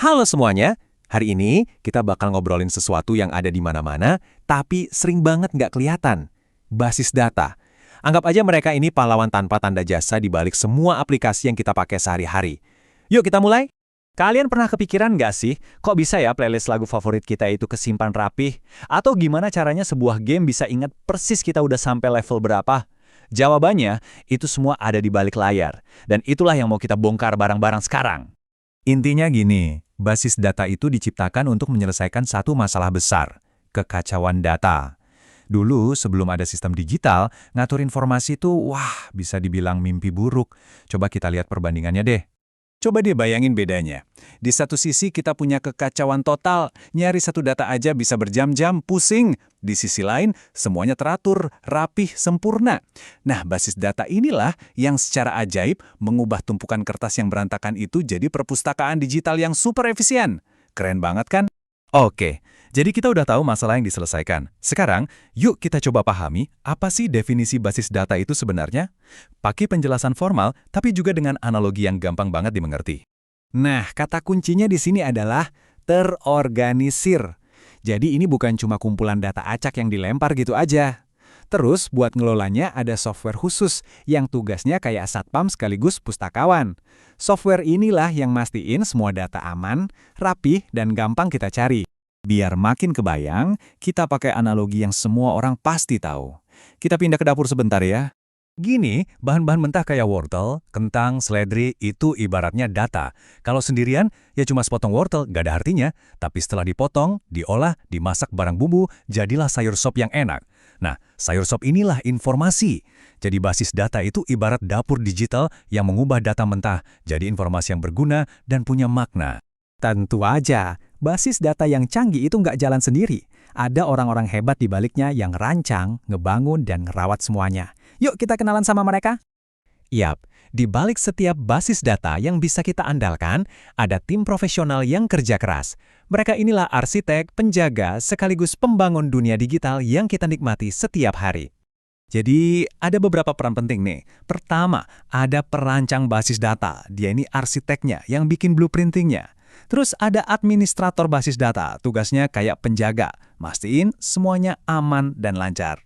Halo semuanya, hari ini kita bakal ngobrolin sesuatu yang ada di mana-mana, tapi sering banget nggak kelihatan. Basis data. Anggap aja mereka ini pahlawan tanpa tanda jasa di balik semua aplikasi yang kita pakai sehari-hari. Yuk kita mulai! Kalian pernah kepikiran nggak sih, kok bisa ya playlist lagu favorit kita itu kesimpan rapih? Atau gimana caranya sebuah game bisa ingat persis kita udah sampai level berapa? Jawabannya, itu semua ada di balik layar. Dan itulah yang mau kita bongkar bareng-bareng sekarang. Intinya gini, basis data itu diciptakan untuk menyelesaikan satu masalah besar, kekacauan data. Dulu, sebelum ada sistem digital, ngatur informasi itu, bisa dibilang mimpi buruk. Coba kita lihat perbandingannya deh. Coba deh bayangin bedanya. Di satu sisi kita punya kekacauan total, nyari satu data aja bisa berjam-jam, pusing. Di sisi lain, semuanya teratur, rapih, sempurna. Nah, basis data inilah yang secara ajaib mengubah tumpukan kertas yang berantakan itu jadi perpustakaan digital yang super efisien. Keren banget kan? Oke, jadi kita udah tahu masalah yang diselesaikan. Sekarang, yuk kita coba pahami apa sih definisi basis data itu sebenarnya? Pakai penjelasan formal, tapi juga dengan analogi yang gampang banget dimengerti. Nah, kata kuncinya di sini adalah terorganisir. Jadi ini bukan cuma kumpulan data acak yang dilempar gitu aja. Terus, buat ngelolanya ada software khusus yang tugasnya kayak satpam sekaligus pustakawan. Software inilah yang mastiin semua data aman, rapih, dan gampang kita cari. Biar makin kebayang, kita pakai analogi yang semua orang pasti tahu. Kita pindah ke dapur sebentar ya. Gini, bahan-bahan mentah kayak wortel, kentang, seledri itu ibaratnya data. Kalau sendirian, ya cuma sepotong wortel, gak ada artinya. Tapi setelah dipotong, diolah, dimasak barang bumbu, jadilah sayur sop yang enak. Nah, sayur sop inilah informasi. Jadi basis data itu ibarat dapur digital yang mengubah data mentah jadi informasi yang berguna dan punya makna. Tentu aja, basis data yang canggih itu nggak jalan sendiri. Ada orang-orang hebat di baliknya yang rancang, ngebangun, dan ngerawat semuanya. Yuk kita kenalan sama mereka. Yap, di balik setiap basis data yang bisa kita andalkan, ada tim profesional yang kerja keras. Mereka inilah arsitek, penjaga, sekaligus pembangun dunia digital yang kita nikmati setiap hari. Jadi, ada beberapa peran penting nih. Pertama, ada perancang basis data. Dia ini arsiteknya yang bikin blueprintingnya. Terus ada administrator basis data, tugasnya kayak penjaga, mastiin semuanya aman dan lancar.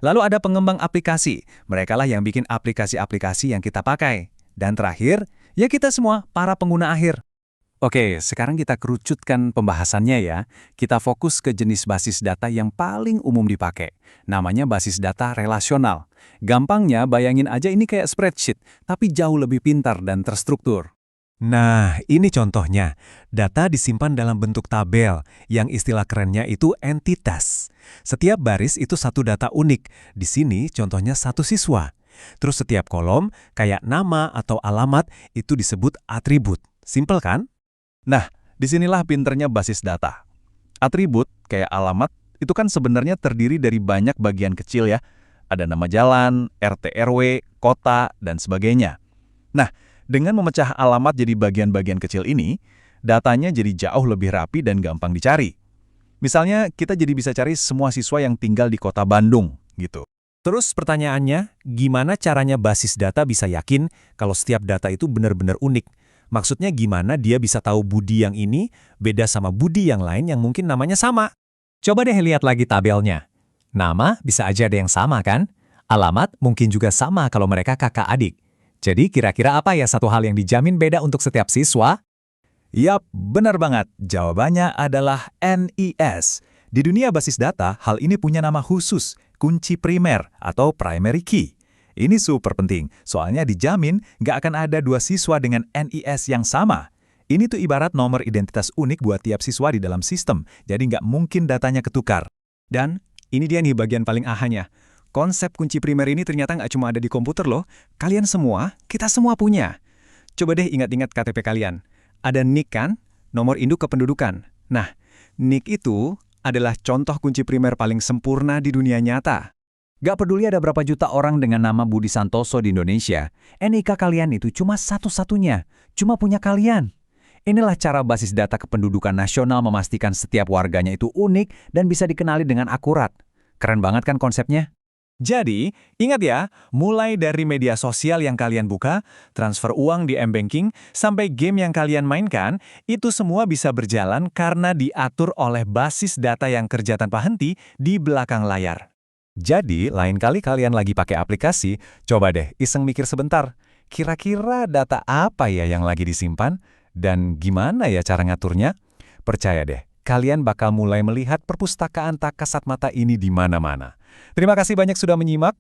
Lalu ada pengembang aplikasi, merekalah yang bikin aplikasi-aplikasi yang kita pakai. Dan terakhir, ya kita semua, para pengguna akhir. Oke, sekarang kita kerucutkan pembahasannya ya. Kita fokus ke jenis basis data yang paling umum dipakai. Namanya basis data relasional. Gampangnya bayangin aja ini kayak spreadsheet, tapi jauh lebih pintar dan terstruktur. Nah, ini contohnya. Data disimpan dalam bentuk tabel, yang istilah kerennya itu entitas. Setiap baris itu satu data unik. Di sini contohnya satu siswa. Terus setiap kolom, kayak nama atau alamat, itu disebut atribut. Simpel kan? Nah, disinilah pinternya basis data. Atribut, kayak alamat, itu kan sebenarnya terdiri dari banyak bagian kecil ya. Ada nama jalan, RT RW, kota, dan sebagainya. Nah, dengan memecah alamat jadi bagian-bagian kecil ini, datanya jadi jauh lebih rapi dan gampang dicari. Misalnya, kita jadi bisa cari semua siswa yang tinggal di kota Bandung, gitu. Terus pertanyaannya, gimana caranya basis data bisa yakin kalau setiap data itu benar-benar unik? Maksudnya gimana dia bisa tahu Budi yang ini beda sama Budi yang lain yang mungkin namanya sama? Coba deh lihat lagi tabelnya. Nama bisa aja ada yang sama kan? Alamat mungkin juga sama kalau mereka kakak adik. Jadi kira-kira apa ya satu hal yang dijamin beda untuk setiap siswa? Yap, benar banget. Jawabannya adalah NIS. Di dunia basis data, hal ini punya nama khusus, kunci primer atau primary key. Ini super penting, soalnya dijamin nggak akan ada dua siswa dengan NIS yang sama. Ini tuh ibarat nomor identitas unik buat tiap siswa di dalam sistem, jadi nggak mungkin datanya ketukar. Dan ini dia nih bagian paling ahanya. Konsep kunci primer ini ternyata nggak cuma ada di komputer loh. Kalian semua, kita semua punya. Coba deh ingat-ingat KTP kalian. Ada NIK kan? Nomor induk kependudukan. Nah, NIK itu adalah contoh kunci primer paling sempurna di dunia nyata. Gak peduli ada berapa juta orang dengan nama Budi Santoso di Indonesia, NIK kalian itu cuma satu-satunya, cuma punya kalian. Inilah cara basis data kependudukan nasional memastikan setiap warganya itu unik dan bisa dikenali dengan akurat. Keren banget kan konsepnya? Jadi, ingat ya, mulai dari media sosial yang kalian buka, transfer uang di M-Banking, sampai game yang kalian mainkan, itu semua bisa berjalan karena diatur oleh basis data yang kerja tanpa henti di belakang layar. Jadi, lain kali kalian lagi pakai aplikasi, coba deh iseng mikir sebentar. Kira-kira data apa ya yang lagi disimpan? Dan gimana ya cara ngaturnya? Percaya deh, kalian bakal mulai melihat perpustakaan tak kasat mata ini di mana-mana. Terima kasih banyak sudah menyimak.